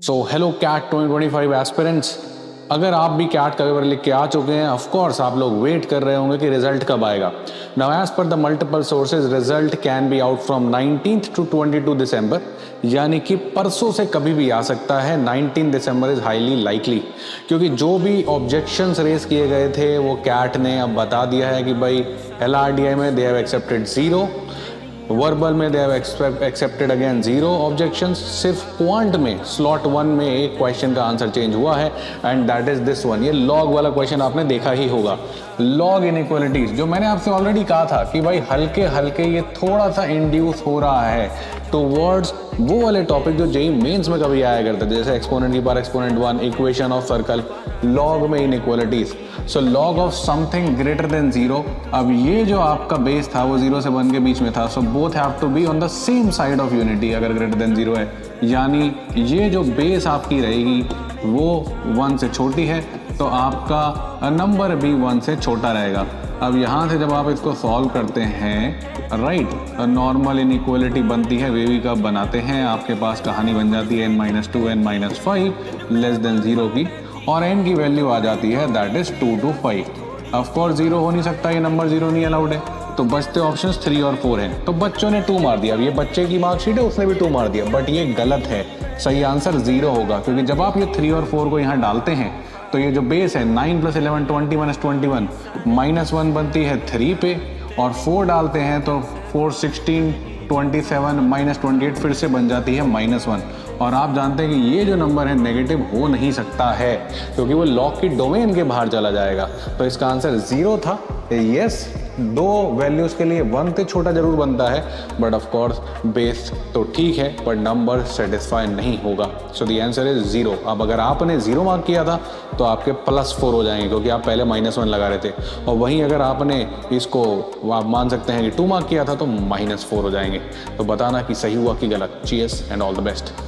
So hello cut 2025 aspirants, अगर आप भी कैट का पेपर लिख के आ चुके हैं, ऑफ कोर्स आप लोग वेट कर रहे होंगे कि रिजल्ट कब आएगा। Now as per the multiple sources result can be out from 19th to 22 December, यानी कि परसों से कभी भी आ सकता है। 19 दिसंबर इज हाईली लाइकली, क्योंकि जो भी ऑब्जेक्शंस रेज किए गए थे वो कैट ने अब बता दिया है कि भाई LRDI में दे हैव एक्सेप्टेड 0, वर्बल में they have accepted again 0 objections. सिर्फ क्वांट में स्लॉट 1 में एक क्वेश्चन का आंसर चेंज हुआ है and that is this one. ये लॉग वाला क्वेश्चन आपने देखा ही होगा, लॉग इनइक्वालिटीज, जो मैंने आपसे ऑलरेडी कहा था कि भाई हल्के हल्के ये थोड़ा सा इंड्यूस हो रहा है टुवर्ड्स वो वाले टॉपिक जो जेई मेंस में कभी आया करते थे, जैसे एक्सपोनेंट की power exponent 1, equation of circle, log में inequalities. So log of something greater than 0। अब ये जो आपका बेस था वो 0 से 1 के बीच में था, so both have to be on the same side of unity अगर ग्रेटर देन 0 है, यानी ये जो बेस आपकी रहेगी वो 1 से छोटी है तो आपका नंबर भी 1 से छोटा रहेगा। अब यहाँ से जब आप इसको सॉल्व करते हैं, राइट, नॉर्मल इनइक्वालिटी बनती है, वे भी कब बनाते हैं, आपके पास कहानी बन जाती है n-2 n-5 लेस देन 0 की, और n की वैल्यू आ जाती है दैट इज 2 to 5। ऑफकोर्स 0 हो नहीं सकता, ये नंबर 0 नहीं अलाउड है, तो बचते ऑप्शंस 3 और 4 हैं। तो बच्चों ने 2 मार दिया, अब ये बच्चे की मार्कशीट है, उसने भी 2 मार दिया, बट ये गलत है। सही आंसर 0 होगा, क्योंकि जब आप ये 3 और 4 को यहाँ डालते हैं तो ये जो बेस है 9 + 11 20 - 21 -1 बनती है 3 पे, और 4 डालते हैं तो 4 16 27 -28 फिर से बन जाती है -1। और आप जानते हैं कि ये जो नंबर है नेगेटिव हो नहीं सकता है, क्योंकि वो लॉग की डोमेन के बाहर चला जाएगा। तो इसका आंसर 0 था। यस, 2 वैल्यूज के लिए 1 से छोटा जरूर बनता है, बट ऑफ कोर्स बेस तो ठीक है, पर नंबर सेटिस्फाई नहीं होगा। So the answer is 0। अब अगर आपने 0 मार्क किया था तो आपके +4 हो जाएंगे, क्योंकि आप पहले -1 लगा रहे थे, और वहीं अगर आपने इसको आप मान सकते हैं कि 2 मार्क किया था तो -4 हो जाएंगे। तो बताना कि सही हुआ कि गलत। Cheers and all the best.